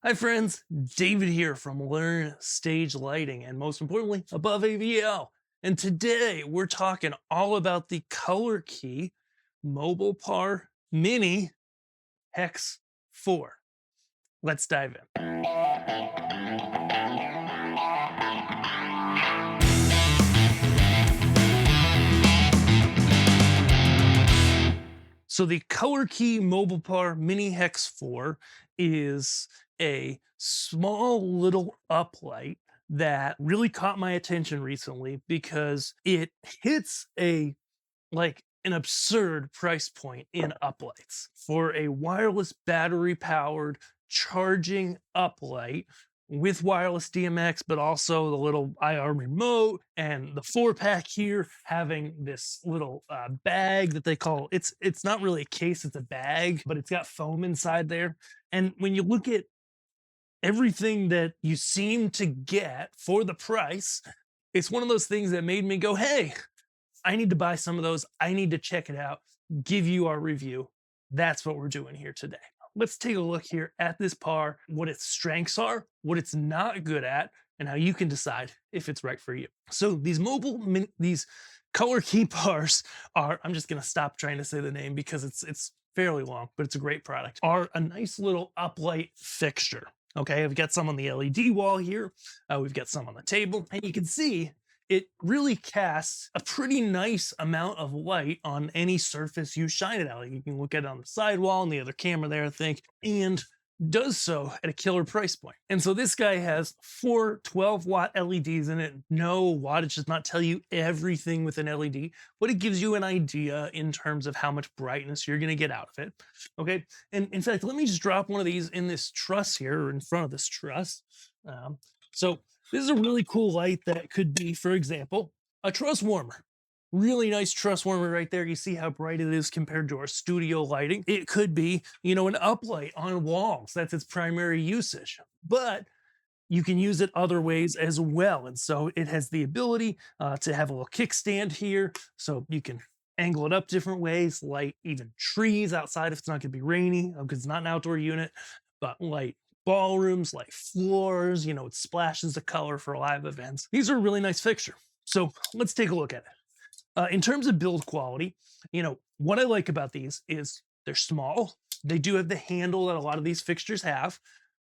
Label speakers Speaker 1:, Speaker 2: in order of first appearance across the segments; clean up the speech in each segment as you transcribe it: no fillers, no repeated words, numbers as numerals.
Speaker 1: Hi friends, David here from Learn Stage Lighting and most importantly, Above AVL. And today we're talking all about the ColorKey MobilePar Mini Hex 4. Let's dive in. So the ColorKey MobilePar Mini Hex 4 is a small little uplight that really caught my attention recently because it hits an absurd price point in uplights. For a wireless battery powered charging uplight with wireless DMX, but also the little IR remote and the 4-pack here having this little bag that they call it's not really a case, it's a bag, but it's got foam inside there. And when you look at everything that you seem to get for the price, it's one of those things that made me go, hey, I need to buy some of those. I need to check it out, give you our review. That's what we're doing here today. Let's take a look here at this par, what its strengths are, what it's not good at, and how you can decide if it's right for you. So these ColorKey pars are, I'm just gonna stop trying to say the name because it's fairly long, but it's a great product, are a nice little uplight fixture. Okay, I've got some on the LED wall here. We've got some on the table, and you can see it really casts a pretty nice amount of light on any surface you shine it at. Like you can look at it on the sidewall and the other camera there, I think, and does so at a killer price point. And so this guy has 4 12-watt LEDs in it. No, wattage does not tell you everything with an LED, but it gives you an idea in terms of how much brightness you're going to get out of it. Okay. And in fact, let me just drop one of these in this truss here, or in front of this truss. So this is a really cool light that could be, for example, a truss warmer. Really nice truss warmer right there. You see how bright it is compared to our studio lighting. It could be, an uplight on walls. That's its primary usage. But you can use it other ways as well. And so it has the ability to have a little kickstand here. So you can angle it up different ways, light even trees outside if it's not going to be rainy, because it's not an outdoor unit, but light ballrooms, like floors, it splashes the color for live events. These are a really nice fixture. So let's take a look at it. In terms of build quality, what I like about these is they're small. They do have the handle that a lot of these fixtures have.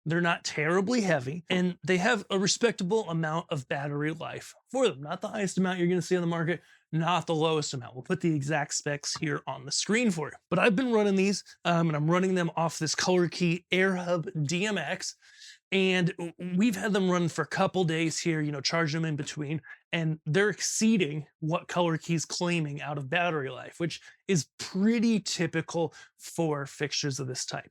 Speaker 1: They're not terribly heavy, and they have a respectable amount of battery life for them. Not the highest amount you're going to see on the market, not the lowest amount. We'll put the exact specs here on the screen for you. But I've been running these, and I'm running them off this ColorKey AirHub DMX. And we've had them run for a couple days here, charge them in between, and they're exceeding what ColorKey's claiming out of battery life, which is pretty typical for fixtures of this type.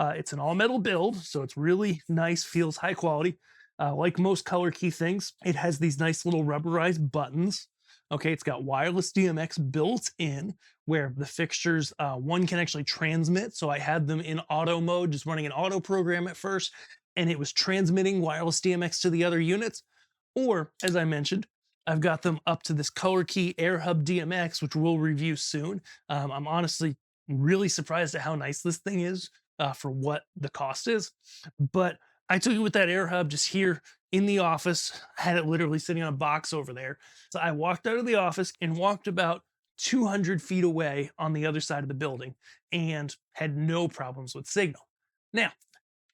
Speaker 1: It's an all metal build, so it's really nice, feels high quality. Like most ColorKey things, it has these nice little rubberized buttons. Okay, it's got wireless DMX built in where the fixtures, one can actually transmit. So I had them in auto mode, just running an auto program at first, and it was transmitting wireless DMX to the other units. Or, as I mentioned, I've got them up to this ColorKey AirHub DMX, which we'll review soon. I'm honestly really surprised at how nice this thing is for what the cost is. But I took it with that AirHub just here in the office, had it literally sitting on a box over there. So I walked out of the office and walked about 200 feet away on the other side of the building and had no problems with signal. Now,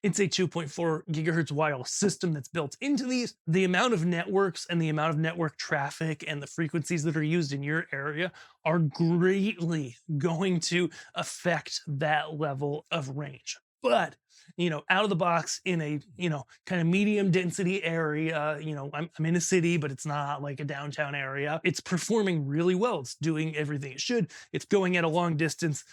Speaker 1: it's a 2.4 gigahertz wireless system that's built into these. The amount of networks and the amount of network traffic and the frequencies that are used in your area are greatly going to affect that level of range. But, out of the box in a, kind of medium density area, I'm in a city, but it's not like a downtown area. It's performing really well. It's doing everything it should. It's going at a long distance,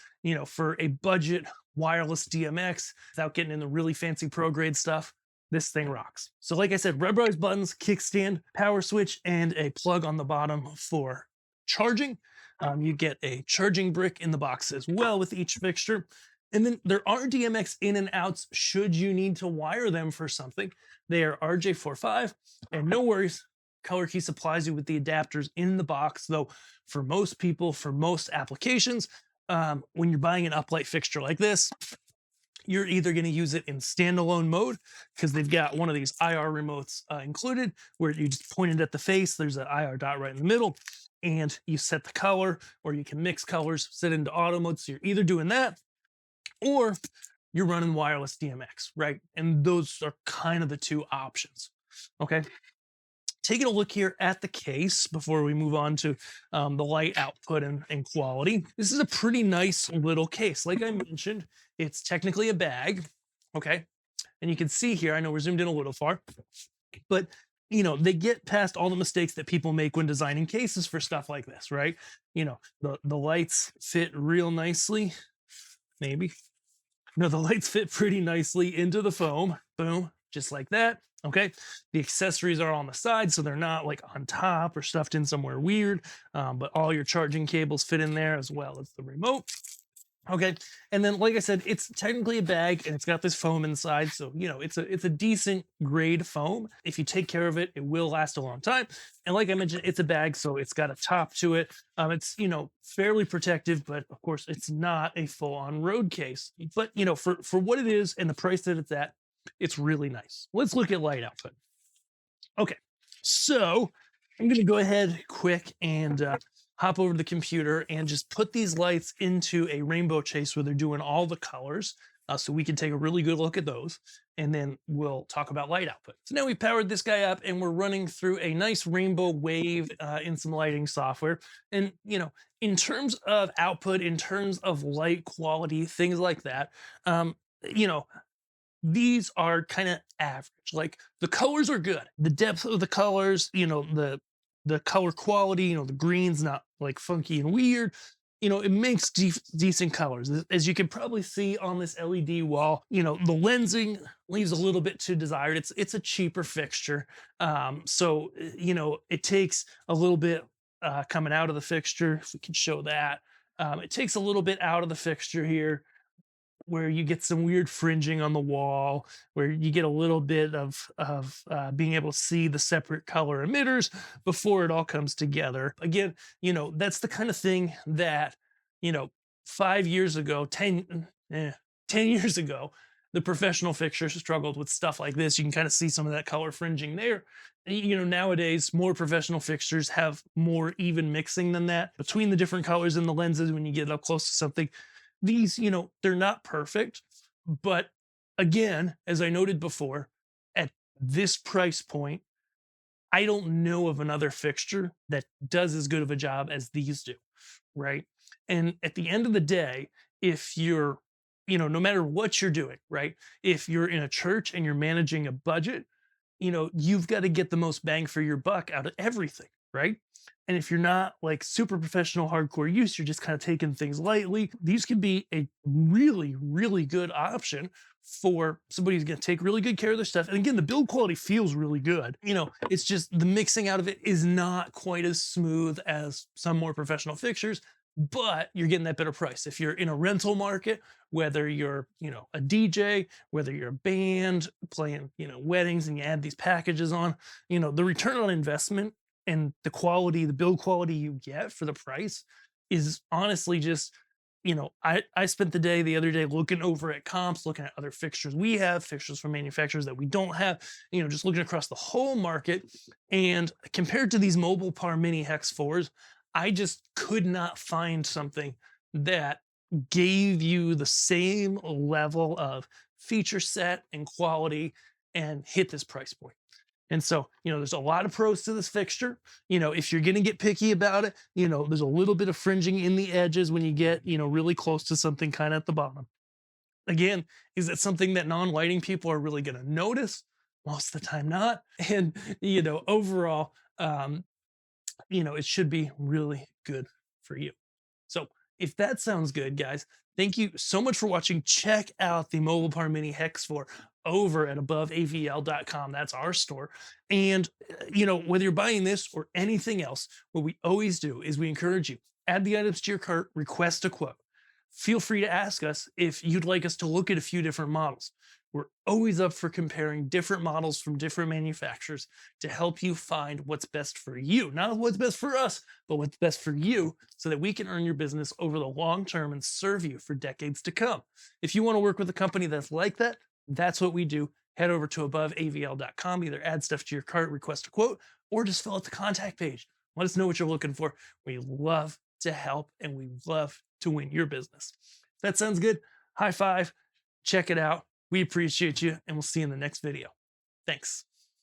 Speaker 1: for a budget wireless DMX without getting in the really fancy pro grade stuff. This thing rocks. So like I said, rubberized buttons, kickstand, power switch, and a plug on the bottom for charging. You get a charging brick in the box as well with each fixture. And then there are DMX in and outs should you need to wire them for something. They are RJ45, and no worries, ColorKey supplies you with the adapters in the box, though for most people, for most applications, when you're buying an uplight fixture like this, You're either going to use it in standalone mode because they've got one of these IR remotes included where you just point it at the face. There's an IR dot right in the middle, and you set the color, or you can mix colors, set into auto mode. So you're either doing that or you're running wireless DMX, right? And those are kind of the two options. Okay. Taking a look here at the case before we move on to the light output and quality. This is a pretty nice little case. Like I mentioned, it's technically a bag, okay? And you can see here, I know we're zoomed in a little far, but they get past all the mistakes that people make when designing cases for stuff like this, right? The lights fit real nicely, maybe. No, the lights fit pretty nicely into the foam. Boom, just like that. Okay. The accessories are on the side, so they're not like on top or stuffed in somewhere weird. But all your charging cables fit in there as well as the remote. Okay. And then, like I said, it's technically a bag and it's got this foam inside. So, it's a decent grade foam. If you take care of it, it will last a long time. And like I mentioned, it's a bag, so it's got a top to it. It's, fairly protective, but of course, it's not a full on road case. But, for what it is and the price that it's at, it's really nice. Let's look at light output. Okay. So I'm going to go ahead quick and hop over to the computer and just put these lights into a rainbow chase where they're doing all the colors, so we can take a really good look at those, and then we'll talk about light output. So now we powered this guy up and we're running through a nice rainbow wave in some lighting software. And in terms of output, in terms of light quality, things like that, you know these are kind of average. Like the colors are good. The depth of the colors, the color quality, the green's not like funky and weird. It makes decent colors. As you can probably see on this LED wall, the lensing leaves a little bit to desired. It's a cheaper fixture. So it takes a little bit coming out of the fixture, if we can show that. It takes a little bit out of the fixture here where you get some weird fringing on the wall, where you get a little bit of being able to see the separate color emitters before it all comes together. Again, that's the kind of thing that you know 5 years ago, 10 years ago, the professional fixtures struggled with stuff like this. You can kind of see some of that color fringing there. Nowadays more professional fixtures have more even mixing than that between the different colors and the lenses when you get up close to something. These, they're not perfect, but again, as I noted before, at this price point, I don't know of another fixture that does as good of a job as these do, right? And at the end of the day, if you're, no matter what you're doing, right? If you're in a church and you're managing a budget, you've got to get the most bang for your buck out of everything, right? And if you're not like super professional hardcore use, you're just kind of taking things lightly, these can be a really, really good option for somebody who's going to take really good care of their stuff. And again, the build quality feels really good. It's just the mixing out of it is not quite as smooth as some more professional fixtures, but you're getting that better price. If you're in a rental market, whether you're, a DJ, whether you're a band playing, weddings and you add these packages on, the return on investment and the quality, the build quality you get for the price is honestly just, I spent the day the other day looking over at comps, looking at other fixtures we have, fixtures from manufacturers that we don't have, just looking across the whole market. And compared to these MobilePar Mini Hex 4s, I just could not find something that gave you the same level of feature set and quality and hit this price point. And so, there's a lot of pros to this fixture. If you're going to get picky about it, there's a little bit of fringing in the edges when you get, really close to something kind of at the bottom. Again, is it something that non-lighting people are really going to notice? Most of the time, not. And, overall, it should be really good for you. So if that sounds good, guys, thank you so much for watching. Check out the MobilePar Mini Hex 4 over at ABOVEAVL.com. That's our store. And, whether you're buying this or anything else, what we always do is we encourage you, add the items to your cart, request a quote. Feel free to ask us if you'd like us to look at a few different models. We're always up for comparing different models from different manufacturers to help you find what's best for you. Not what's best for us, but what's best for you so that we can earn your business over the long term and serve you for decades to come. If you want to work with a company that's like that, that's what we do. Head over to aboveavl.com, either add stuff to your cart, request a quote, or just fill out the contact page. Let us know what you're looking for. We love to help and we love to win your business. If that sounds good. High five. Check it out. We appreciate you and we'll see you in the next video. Thanks.